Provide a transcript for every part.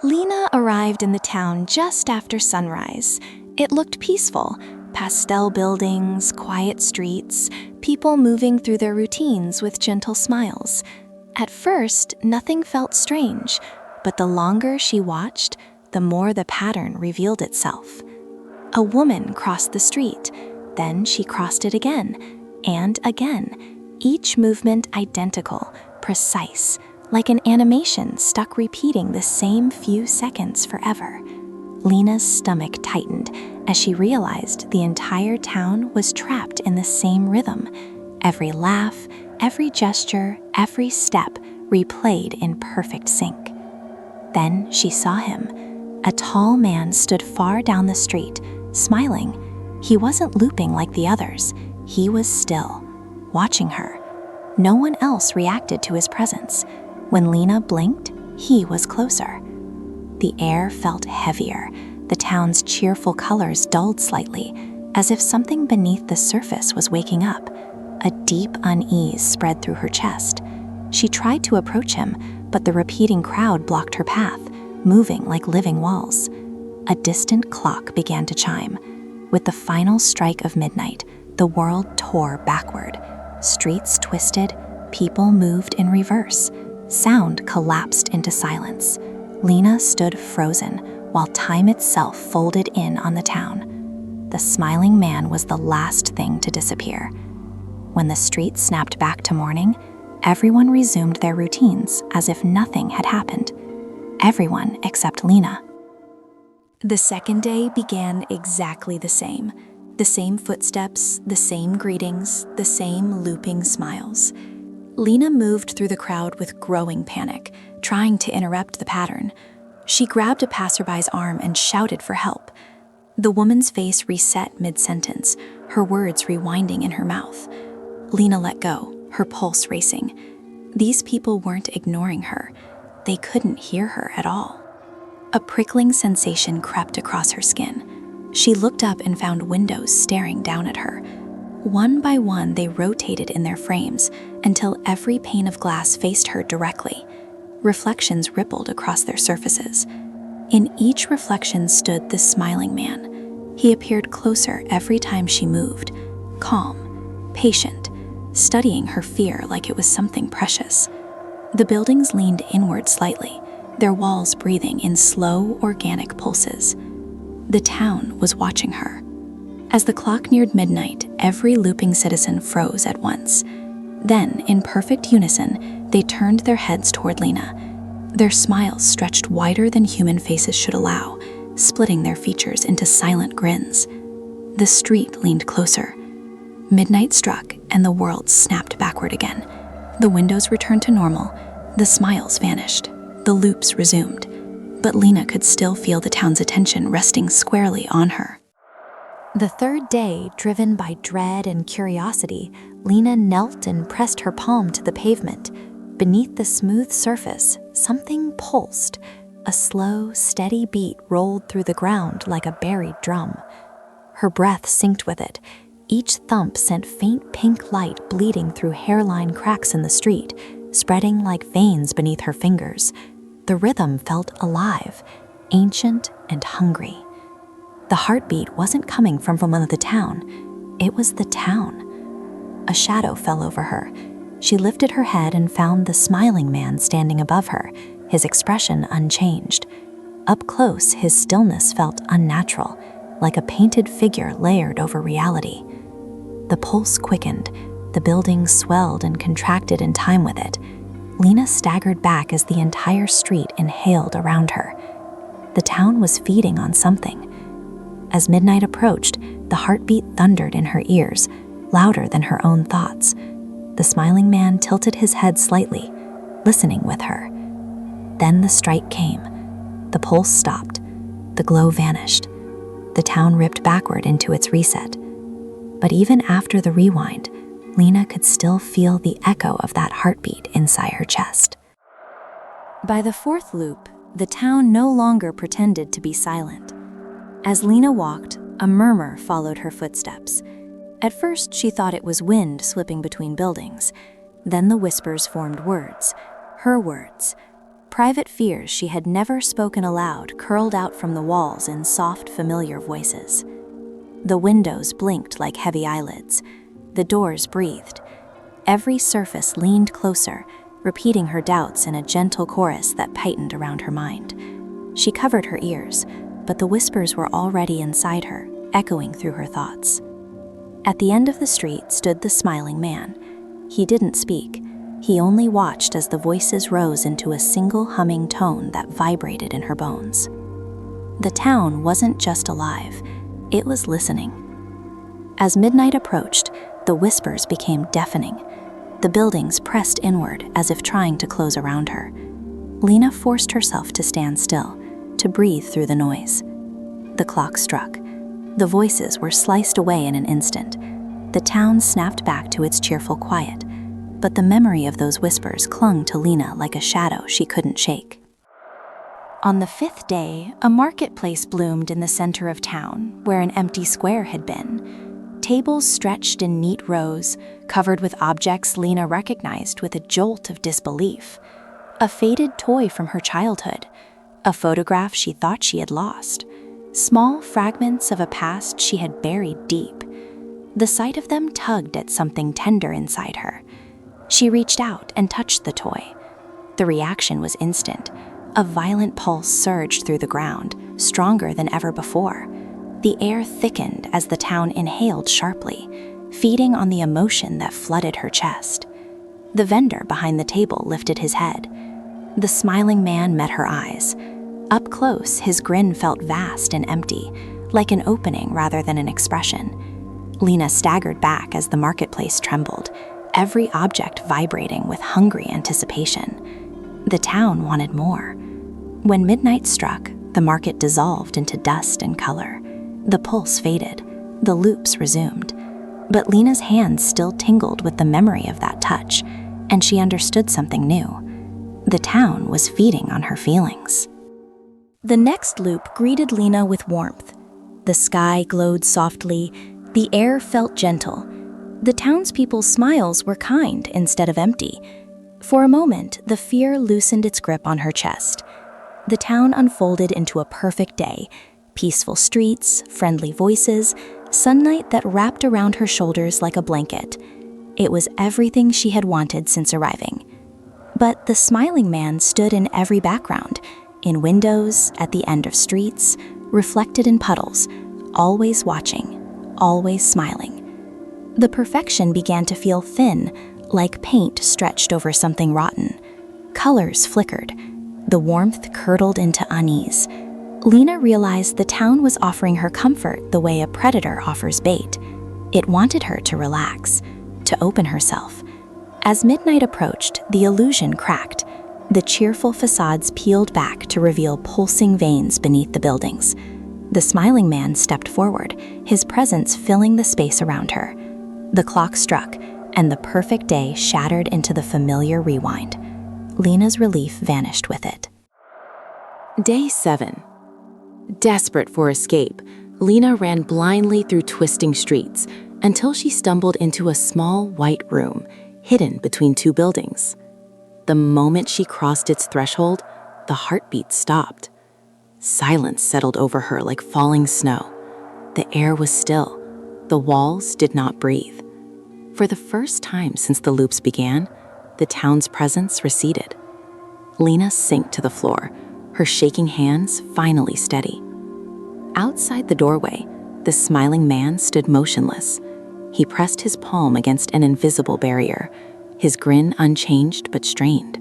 Lena arrived in the town just after sunrise. It looked peaceful. Pastel buildings, quiet streets, people moving through their routines with gentle smiles. At first, nothing felt strange, but the longer she watched, the more the pattern revealed itself. A woman crossed the street, then she crossed it again, and again, each movement identical, precise, like an animation stuck repeating the same few seconds forever. Lena's stomach tightened as she realized the entire town was trapped in the same rhythm. Every laugh, every gesture, every step replayed in perfect sync. Then she saw him. A tall man stood far down the street, smiling. He wasn't looping like the others. He was still, watching her. No one else reacted to his presence. When Lena blinked, he was closer. The air felt heavier. The town's cheerful colors dulled slightly, as if something beneath the surface was waking up. A deep unease spread through her chest. She tried to approach him, but the repeating crowd blocked her path, moving like living walls. A distant clock began to chime. With the final strike of midnight, the world tore backward. Streets twisted, people moved in reverse. Sound collapsed into silence. Lena stood frozen, while time itself folded in on the town. The smiling man was the last thing to disappear. When the street snapped back to morning, everyone resumed their routines as if nothing had happened. Everyone except Lena. The second day began exactly the same. The same footsteps, the same greetings, the same looping smiles. Lena moved through the crowd with growing panic, trying to interrupt the pattern. She grabbed a passerby's arm and shouted for help. The woman's face reset mid-sentence, her words rewinding in her mouth. Lena let go, her pulse racing. These people weren't ignoring her. They couldn't hear her at all. A prickling sensation crept across her skin. She looked up and found windows staring down at her. One by one, they rotated in their frames until every pane of glass faced her directly. Reflections rippled across their surfaces. In each reflection stood the smiling man. He appeared closer every time she moved, calm, patient, studying her fear like it was something precious. The buildings leaned inward slightly, their walls breathing in slow, organic pulses. The town was watching her. As the clock neared midnight, every looping citizen froze at once. Then, in perfect unison, they turned their heads toward Lena. Their smiles stretched wider than human faces should allow, splitting their features into silent grins. The street leaned closer. Midnight struck, and the world snapped backward again. The windows returned to normal, the smiles vanished, the loops resumed, but Lena could still feel the town's attention resting squarely on her. The third day, driven by dread and curiosity, Lena knelt and pressed her palm to the pavement. Beneath the smooth surface, something pulsed. A slow, steady beat rolled through the ground like a buried drum. Her breath synced with it. Each thump sent faint pink light bleeding through hairline cracks in the street, spreading like veins beneath her fingers. The rhythm felt alive, ancient and hungry. The heartbeat wasn't coming from within the town. It was the town. A shadow fell over her. She lifted her head and found the smiling man standing above her, his expression unchanged. Up close, his stillness felt unnatural, like a painted figure layered over reality. The pulse quickened, the building swelled and contracted in time with it. Lena staggered back as the entire street inhaled around her. The town was feeding on something. As midnight approached, the heartbeat thundered in her ears, louder than her own thoughts. The smiling man tilted his head slightly, listening with her. Then the strike came. The pulse stopped. The glow vanished. The town ripped backward into its reset. But even after the rewind, Lena could still feel the echo of that heartbeat inside her chest. By the fourth loop, the town no longer pretended to be silent. As Lena walked, a murmur followed her footsteps. At first, she thought it was wind slipping between buildings. Then the whispers formed words, her words. Private fears she had never spoken aloud curled out from the walls in soft, familiar voices. The windows blinked like heavy eyelids. The doors breathed. Every surface leaned closer, repeating her doubts in a gentle chorus that tightened around her mind. She covered her ears, but the whispers were already inside her, echoing through her thoughts. At the end of the street stood the smiling man. He didn't speak. He only watched as the voices rose into a single humming tone that vibrated in her bones. The town wasn't just alive, it was listening. As midnight approached, the whispers became deafening. The buildings pressed inward as if trying to close around her. Lena forced herself to stand still, to breathe through the noise. The clock struck. The voices were sliced away in an instant. The town snapped back to its cheerful quiet, but the memory of those whispers clung to Lena like a shadow she couldn't shake. On the 5th day, a marketplace bloomed in the center of town, where an empty square had been. Tables stretched in neat rows, covered with objects Lena recognized with a jolt of disbelief. A faded toy from her childhood, a photograph she thought she had lost, small fragments of a past she had buried deep. The sight of them tugged at something tender inside her. She reached out and touched the toy. The reaction was instant. A violent pulse surged through the ground, stronger than ever before. The air thickened as the town inhaled sharply, feeding on the emotion that flooded her chest. The vendor behind the table lifted his head. The smiling man met her eyes. Up close, his grin felt vast and empty, like an opening rather than an expression. Lena staggered back as the marketplace trembled, every object vibrating with hungry anticipation. The town wanted more. When midnight struck, the market dissolved into dust and color. The pulse faded, the loops resumed. But Lena's hands still tingled with the memory of that touch, and she understood something new. The town was feeding on her feelings. The next loop greeted Lena with warmth. The sky glowed softly, the air felt gentle. The townspeople's smiles were kind instead of empty. For a moment, the fear loosened its grip on her chest. The town unfolded into a perfect day. Peaceful streets, friendly voices, sunlight that wrapped around her shoulders like a blanket. It was everything she had wanted since arriving. But the smiling man stood in every background, in windows, at the end of streets, reflected in puddles, always watching, always smiling. The perfection began to feel thin, like paint stretched over something rotten. Colors flickered. The warmth curdled into unease. Lena realized the town was offering her comfort the way a predator offers bait. It wanted her to relax, to open herself. As midnight approached, the illusion cracked. The cheerful facades peeled back to reveal pulsing veins beneath the buildings. The smiling man stepped forward, his presence filling the space around her. The clock struck, and the perfect day shattered into the familiar rewind. Lena's relief vanished with it. Day 7. Desperate for escape, Lena ran blindly through twisting streets until she stumbled into a small white room hidden between two buildings. The moment she crossed its threshold, the heartbeat stopped. Silence settled over her like falling snow. The air was still. The walls did not breathe. For the first time since the loops began, the town's presence receded. Lena sank to the floor, her shaking hands finally steady. Outside the doorway, the smiling man stood motionless. He pressed his palm against an invisible barrier, his grin unchanged but strained.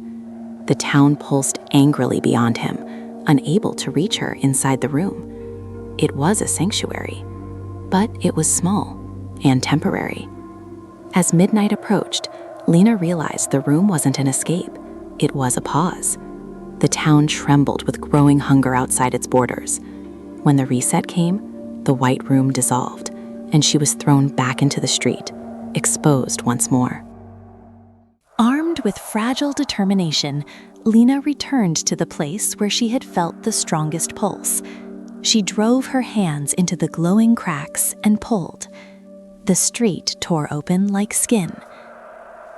The town pulsed angrily beyond him, unable to reach her inside the room. It was a sanctuary, but it was small and temporary. As midnight approached, Lena realized the room wasn't an escape. It was a pause. The town trembled with growing hunger outside its borders. When the reset came, the white room dissolved, and she was thrown back into the street, exposed once more. Armed with fragile determination, Lena returned to the place where she had felt the strongest pulse. She drove her hands into the glowing cracks and pulled. The street tore open like skin.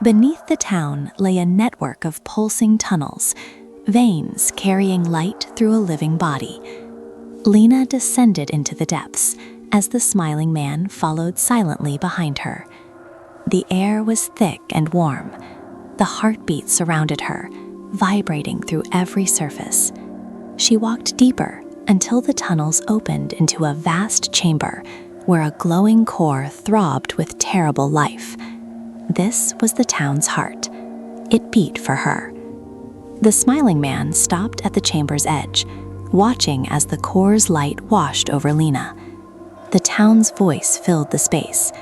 Beneath the town lay a network of pulsing tunnels, veins carrying light through a living body. Lena descended into the depths as the smiling man followed silently behind her. The air was thick and warm. The heartbeat surrounded her, vibrating through every surface. She walked deeper until the tunnels opened into a vast chamber where a glowing core throbbed with terrible life. This was the town's heart. It beat for her. The smiling man stopped at the chamber's edge, watching as the core's light washed over Lena. The town's voice filled the space,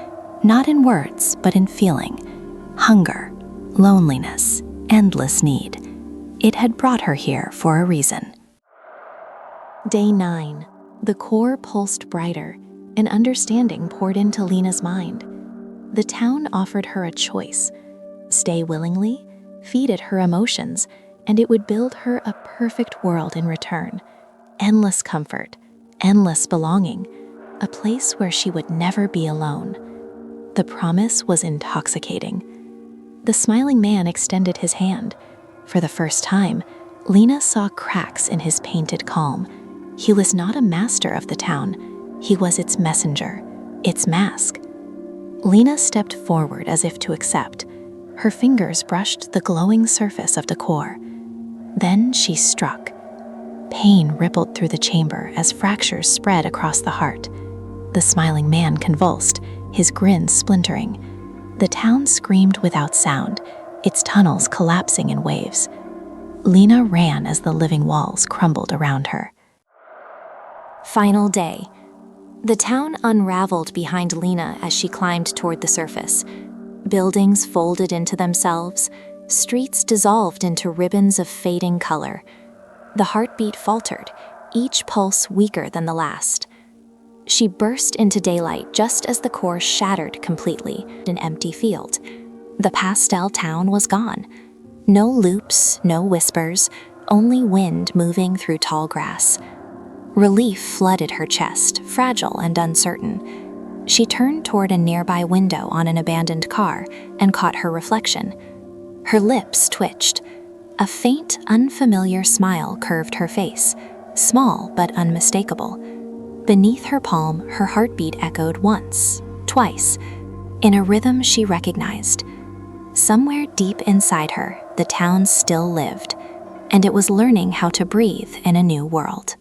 not in words, but in feeling. Hunger, loneliness, endless need. It had brought her here for a reason. Day 9. The core pulsed brighter, and understanding poured into Lena's mind. The town offered her a choice. Stay willingly, feed it her emotions, and it would build her a perfect world in return. Endless comfort, endless belonging, a place where she would never be alone. The promise was intoxicating. The smiling man extended his hand. For the first time, Lena saw cracks in his painted calm. He was not a master of the town. He was its messenger, its mask. Lena stepped forward as if to accept. Her fingers brushed the glowing surface of the core. Then she struck. Pain rippled through the chamber as fractures spread across the heart. The smiling man convulsed, his grin splintering. The town screamed without sound, its tunnels collapsing in waves. Lena ran as the living walls crumbled around her. Final day. The town unraveled behind Lena as she climbed toward the surface. Buildings folded into themselves, streets dissolved into ribbons of fading color. The heartbeat faltered, each pulse weaker than the last. She burst into daylight just as the core shattered completely, an empty field. The pastel town was gone. No loops, no whispers, only wind moving through tall grass. Relief flooded her chest, fragile and uncertain. She turned toward a nearby window on an abandoned car and caught her reflection. Her lips twitched. A faint, unfamiliar smile curved her face, small but unmistakable. Beneath her palm, her heartbeat echoed once, twice, in a rhythm she recognized. Somewhere deep inside her, the town still lived, and it was learning how to breathe in a new world.